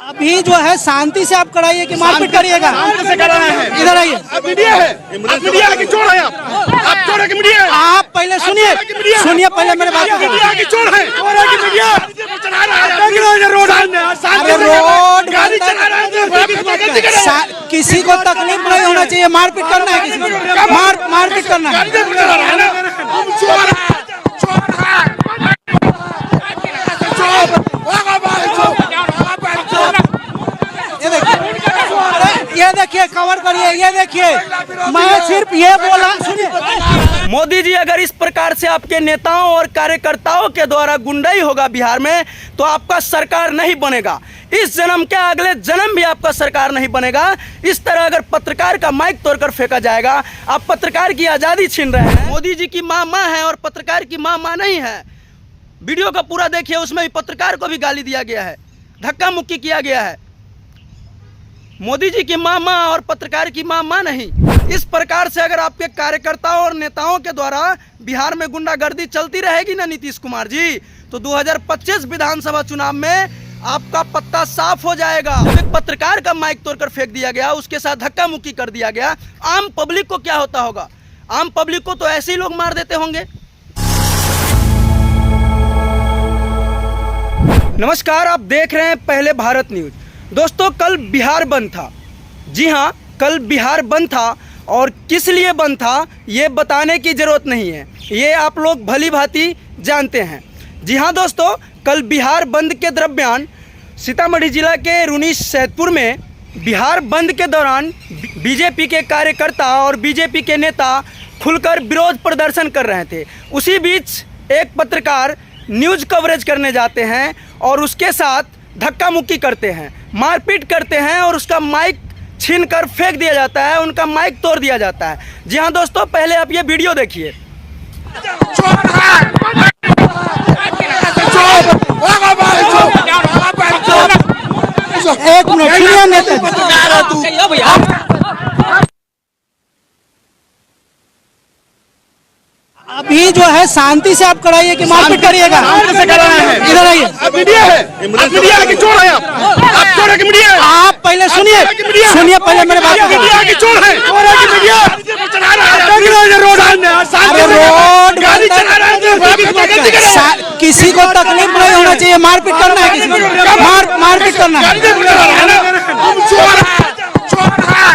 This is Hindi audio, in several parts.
अभी जो है शांति से आप कराइए कि मारपीट करिएगा? शांति से कराना है। इधर आइए। मीडिया है, आप मीडिया की चोर है, आप चोर है कि मीडिया है? आप पहले सुनिए पहले मेरे बात को। मीडिया की चोर है, चोर है कि मीडिया चला रहा है? अरे रोड गाड़ी चला रहा है, किसी को तकलीफ नहीं होना चाहिए। मारपीट करना है किसी को? मारपीट करना है। चला रहा है ना, चोर है, चोर है। ये देखिए, कवर करिए। ये देखिए, मैं सिर्फ ये बोला, सुनिए। मोदी जी, अगर इस प्रकार से आपके नेताओं और कार्यकर्ताओं के द्वारा गुंडाई होगा बिहार में, तो आपका सरकार नहीं बनेगा। इस जन्म के अगले जन्म भी आपका सरकार नहीं बनेगा। इस तरह अगर पत्रकार का माइक तोड़कर फेंका जाएगा, आप पत्रकार की आज़ादी छीन रहे हैं। मोदी जी की माँ माँ है और पत्रकार की माँ माँ नहीं है। वीडियो का पूरा देखिए, उसमें भी पत्रकार को भी गाली दिया गया है, धक्का मुक्की किया गया है। मोदी जी की माँ माँ और पत्रकार की माँ माँ नहीं। इस प्रकार से अगर आपके कार्यकर्ताओं और नेताओं के द्वारा बिहार में गुंडागर्दी चलती रहेगी ना नीतीश कुमार जी, तो 2025 विधानसभा चुनाव में आपका पत्ता साफ हो जाएगा। जब एक पत्रकार का माइक तोड़कर फेंक दिया गया, उसके साथ धक्का मुक्की कर दिया गया, आम पब्लिक को क्या होता होगा? आम पब्लिक को तो ऐसे ही लोग मार देते होंगे। नमस्कार, आप देख रहे हैं पहले भारत न्यूज। दोस्तों, कल बिहार बंद था। जी हाँ, कल बिहार बंद था और किस लिए बंद था ये बताने की ज़रूरत नहीं है, ये आप लोग भली भांति जानते हैं। जी हाँ दोस्तों, कल बिहार बंद के दरमियान सीतामढ़ी जिला के रूनी सैदपुर में बिहार बंद के दौरान बीजेपी के कार्यकर्ता और बीजेपी के नेता खुलकर विरोध प्रदर्शन कर रहे थे। उसी बीच एक पत्रकार न्यूज़ कवरेज करने जाते हैं और उसके साथ धक्का मुक्की करते हैं, मारपीट करते हैं और उसका माइक छीन कर फेंक दिया जाता है, उनका माइक तोड़ दिया जाता है। जी हाँ दोस्तों, पहले आप ये वीडियो देखिए। एक मिनट, अभी जो है शांति से आप कराइए कि मारपीट करिएगा? शांति से कराना है। इधर आइए। मीडिया है, आप मीडिया की चोर है, आप चोर है कि मीडिया है? आप पहले सुनिए पहले मेरे बात को। मीडिया की चोर है, चोर है कि मीडिया चला रहा है? अरे रोड गाड़ी चला रहा है, किसी को तकलीफ नहीं होना चाहिए। मारपीट करना है किसी को? मारपीट करना है। चला रहा है ना, चोर है, चोर है।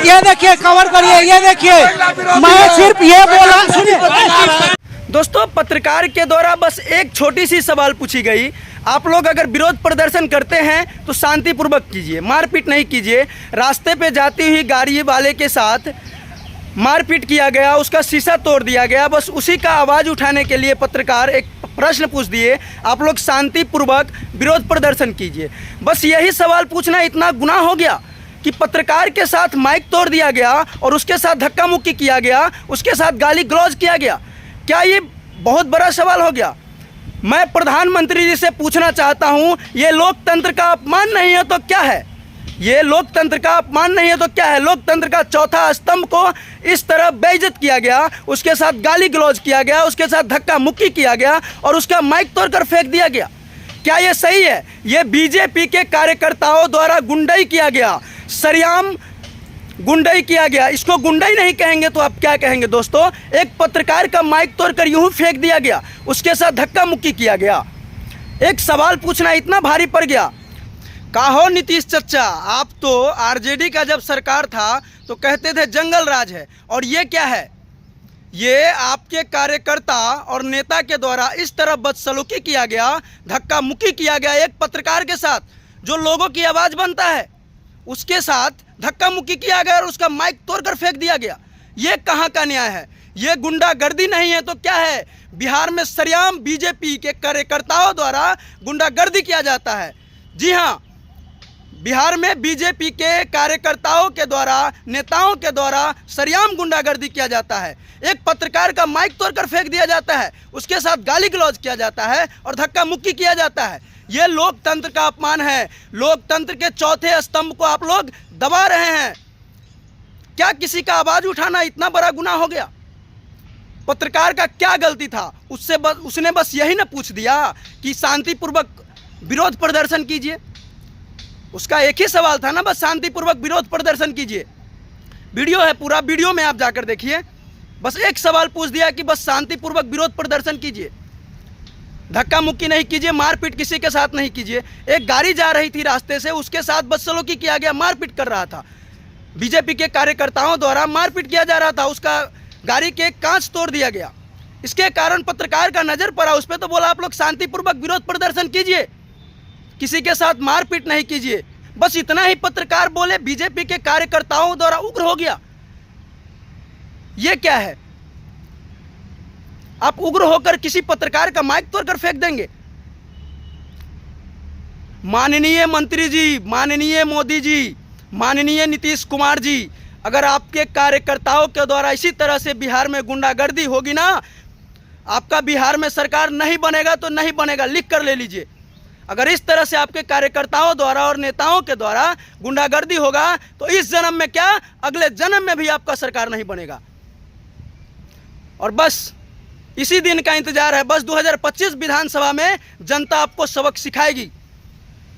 ये देखिए, कवर करिए। ये देखिए, मैं सिर्फ ये बोला, सुनिए। दोस्तों, पत्रकार के द्वारा बस एक छोटी सी सवाल पूछी गई, आप लोग अगर विरोध प्रदर्शन करते हैं तो शांतिपूर्वक कीजिए, मारपीट नहीं कीजिए। रास्ते पे जाती हुई गाड़ी वाले के साथ मारपीट किया गया, उसका शीशा तोड़ दिया गया। बस उसी का आवाज़ उठाने के लिए पत्रकार एक प्रश्न पूछ दिए, आप लोग शांतिपूर्वक विरोध प्रदर्शन कीजिए। बस यही सवाल पूछना इतना गुनाह हो गया कि पत्रकार के साथ माइक तोड़ दिया गया और उसके साथ धक्का मुक्की किया गया, उसके साथ गाली गलौज किया गया। क्या ये बहुत बड़ा सवाल हो गया? मैं प्रधानमंत्री जी से पूछना चाहता हूं, ये लोकतंत्र का अपमान नहीं है तो क्या है? ये लोकतंत्र का अपमान नहीं है तो क्या है? लोकतंत्र का चौथा स्तंभ को इस तरह बेइज्जत किया गया, उसके साथ गाली गलौज किया गया, उसके साथ धक्का मुक्की किया गया और उसका माइक तोड़कर फेंक दिया गया। क्या ये सही है? ये बीजेपी के कार्यकर्ताओं द्वारा गुंडाई किया गया, सरेआम गुंडाई किया गया। इसको गुंडाई नहीं कहेंगे तो आप क्या कहेंगे दोस्तों? एक पत्रकार का माइक तोड़कर यूं फेंक दिया गया, उसके साथ धक्का मुक्की किया गया। एक सवाल पूछना इतना भारी पड़ गया। कहो नीतीश चच्चा, आप तो आरजेडी का जब सरकार था तो कहते थे जंगल राज है, और ये क्या है? ये आपके कार्यकर्ता और नेता के द्वारा इस तरह बदसलूकी किया गया, धक्का मुक्की किया गया एक पत्रकार के साथ जो लोगों की आवाज़ बनता है, उसके साथ धक्का मुक्की किया गया और उसका माइक तोड़कर फेंक दिया गया। ये कहाँ का न्याय है? ये गुंडागर्दी नहीं है तो क्या है? बिहार में सरेआम बीजेपी के कार्यकर्ताओं द्वारा गुंडागर्दी किया जाता है। जी हाँ, बिहार में बीजेपी के कार्यकर्ताओं के द्वारा, नेताओं के द्वारा सरेआम गुंडागर्दी किया जाता है। एक पत्रकार का माइक तोड़कर फेंक दिया जाता है, उसके साथ गाली गलौज किया जाता है और धक्का मुक्की किया जाता है। ये लोकतंत्र का अपमान है। लोकतंत्र के चौथे स्तंभ को आप लोग दबा रहे हैं। क्या किसी का आवाज़ उठाना इतना बड़ा गुनाह हो गया? पत्रकार का क्या गलती था? उसने बस यही ना पूछ दिया कि शांतिपूर्वक विरोध प्रदर्शन कीजिए। उसका एक ही सवाल था ना, बस शांतिपूर्वक विरोध प्रदर्शन कीजिए। वीडियो है पूरा, वीडियो में आप जाकर देखिए। बस एक सवाल पूछ दिया कि बस शांतिपूर्वक विरोध प्रदर्शन कीजिए, धक्का मुक्की नहीं कीजिए, मारपीट किसी के साथ नहीं कीजिए। एक गाड़ी जा रही थी रास्ते से, उसके साथ बदसलूकी किया गया, मारपीट कर रहा था। बीजेपी के कार्यकर्ताओं द्वारा मारपीट किया जा रहा था, उसका गाड़ी के कांच तोड़ दिया गया। इसके कारण पत्रकार का नजर पड़ा उस पर, तो बोला आप लोग शांतिपूर्वक विरोध प्रदर्शन कीजिए, किसी के साथ मारपीट नहीं कीजिए। बस इतना ही पत्रकार बोले, बीजेपी के कार्यकर्ताओं द्वारा उग्र हो गया। ये क्या है? आप उग्र होकर किसी पत्रकार का माइक तोड़कर फेंक देंगे? माननीय मंत्री जी, माननीय मोदी जी, माननीय नीतीश कुमार जी, अगर आपके कार्यकर्ताओं के द्वारा इसी तरह से बिहार में गुंडागर्दी होगी ना, आपका बिहार में सरकार नहीं बनेगा तो नहीं बनेगा, लिख कर ले लीजिए। अगर इस तरह से आपके कार्यकर्ताओं द्वारा और नेताओं के द्वारा गुंडागर्दी होगा तो इस जन्म में क्या, अगले जन्म में भी आपका सरकार नहीं बनेगा। और बस इसी दिन का इंतजार है। बस 2025 विधानसभा में जनता आपको सबक सिखाएगी,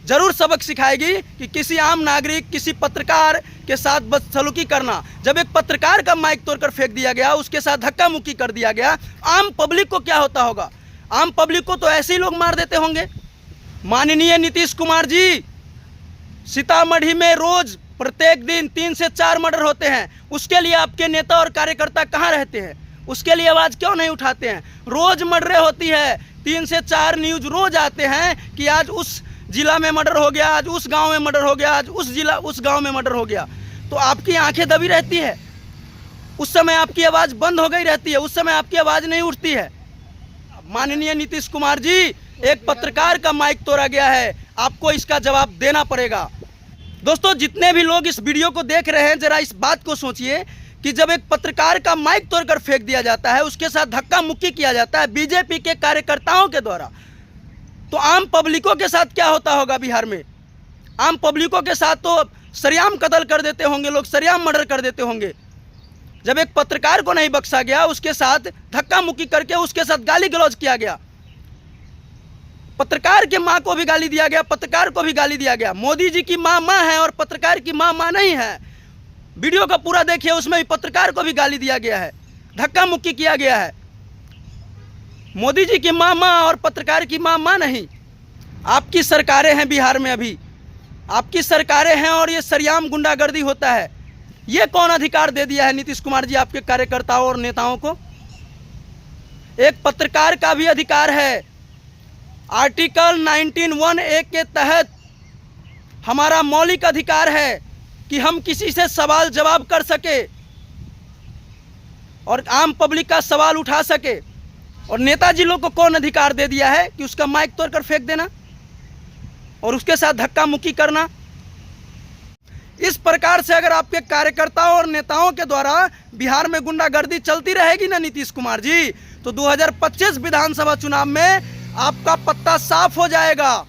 जरूर सबक सिखाएगी कि किसी आम नागरिक, किसी पत्रकार के साथ बदसलूकी करना। जब एक पत्रकार का माइक तोड़कर फेंक दिया गया, उसके साथ धक्का मुक्की कर दिया गया, आम पब्लिक को क्या होता होगा? आम पब्लिक को तो ऐसे ही लोग मार देते होंगे। माननीय नीतीश कुमार जी, सीतामढ़ी में रोज प्रत्येक दिन 3 से 4 मर्डर होते हैं, उसके लिए आपके नेता और कार्यकर्ता कहाँ रहते हैं? उसके लिए आवाज क्यों नहीं उठाते हैं? रोज मर्डरें होती है, 3 से 4 न्यूज रोज आते हैं कि आज उस जिला में मर्डर हो गया, आज उस गांव में मर्डर हो गया, आज उस गांव में मर्डर हो गया। तो आपकी आंखें दबी रहती है, उस समय आपकी आवाज़ बंद हो गई रहती है, उस समय आपकी आवाज़ नहीं उठती है। माननीय नीतीश कुमार जी, एक पत्रकार का माइक तोड़ा गया है, आपको इसका जवाब देना पड़ेगा। दोस्तों, जितने भी लोग इस वीडियो को देख रहे हैं, जरा इस बात को सोचिए कि जब एक पत्रकार का माइक तोड़कर फेंक दिया जाता है, उसके साथ धक्का मुक्की किया जाता है बीजेपी के कार्यकर्ताओं के द्वारा, तो आम पब्लिकों के साथ क्या होता होगा बिहार में? आम पब्लिकों के साथ तो सरेआम कत्ल कर देते होंगे लोग, सरेआम मर्डर कर देते होंगे। जब एक पत्रकार को नहीं बख्शा गया, उसके साथ धक्का मुक्की करके उसके साथ गाली गलौज किया गया, पत्रकार के माँ को भी गाली दिया गया, पत्रकार को भी गाली दिया गया। मोदी जी की माँ माँ है और पत्रकार की माँ माँ नहीं है। वीडियो का पूरा देखिए, उसमें भी पत्रकार को भी गाली दिया गया है, धक्का मुक्की किया गया है। मोदी जी की माँ माँ और पत्रकार की माँ माँ नहीं। आपकी सरकारें हैं बिहार में, अभी आपकी सरकारें हैं और ये सरेआम गुंडागर्दी होता है। ये कौन अधिकार दे दिया है नीतीश कुमार जी आपके कार्यकर्ताओं और नेताओं को? एक पत्रकार का भी अधिकार है। आर्टिकल 19(1)(a) के तहत हमारा मौलिक अधिकार है कि हम किसी से सवाल जवाब कर सके और आम पब्लिक का सवाल उठा सके। और नेताजी लोग को कौन अधिकार दे दिया है कि उसका माइक तोड़कर फेंक देना और उसके साथ धक्का मुक्की करना? इस प्रकार से अगर आपके कार्यकर्ताओं और नेताओं के द्वारा बिहार में गुंडागर्दी चलती रहेगी ना नीतीश कुमार जी, तो 2025 विधानसभा चुनाव में आपका पत्ता साफ हो जाएगा।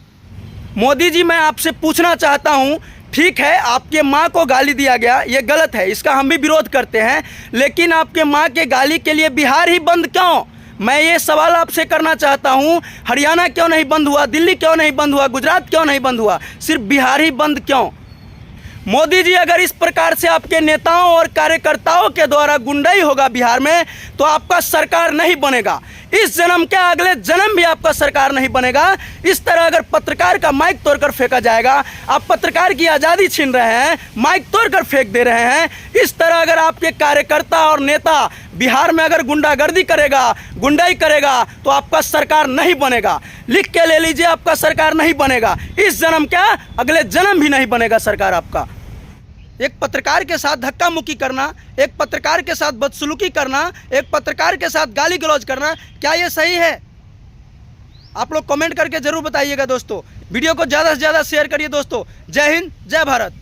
मोदी जी, मैं आपसे पूछना चाहता हूं, ठीक है आपके माँ को गाली दिया गया, ये गलत है, इसका हम भी विरोध करते हैं, लेकिन आपके माँ के गाली के लिए बिहार ही बंद क्यों? मैं ये सवाल आपसे करना चाहता हूँ, हरियाणा क्यों नहीं बंद हुआ, दिल्ली क्यों नहीं बंद हुआ, गुजरात क्यों नहीं बंद हुआ, सिर्फ बिहार ही बंद क्यों? मोदी जी, अगर इस प्रकार से आपके नेताओं और कार्यकर्ताओं के द्वारा गुंडाई होगा बिहार में, तो आपका सरकार नहीं बनेगा। इस जन्म के अगले जन्म भी आपका सरकार नहीं बनेगा। इस तरह अगर पत्रकार का माइक तोड़कर फेंका जाएगा, आप पत्रकार की आज़ादी छीन रहे हैं, माइक तोड़कर फेंक दे रहे हैं। इस तरह अगर आपके कार्यकर्ता और नेता बिहार में अगर गुंडागर्दी करेगा, गुंडाई करेगा, तो आपका सरकार नहीं बनेगा। लिख के ले लीजिए, आपका सरकार नहीं बनेगा। इस जन्म क्या, अगले जन्म भी नहीं बनेगा सरकार आपका। एक पत्रकार के साथ धक्का मुक्की करना, एक पत्रकार के साथ बदसलूकी करना, एक पत्रकार के साथ गाली गलौज करना, क्या ये सही है? आप लोग कमेंट करके जरूर बताइएगा दोस्तों। वीडियो को ज़्यादा से ज़्यादा शेयर करिए दोस्तों। जय हिंद, जय भारत।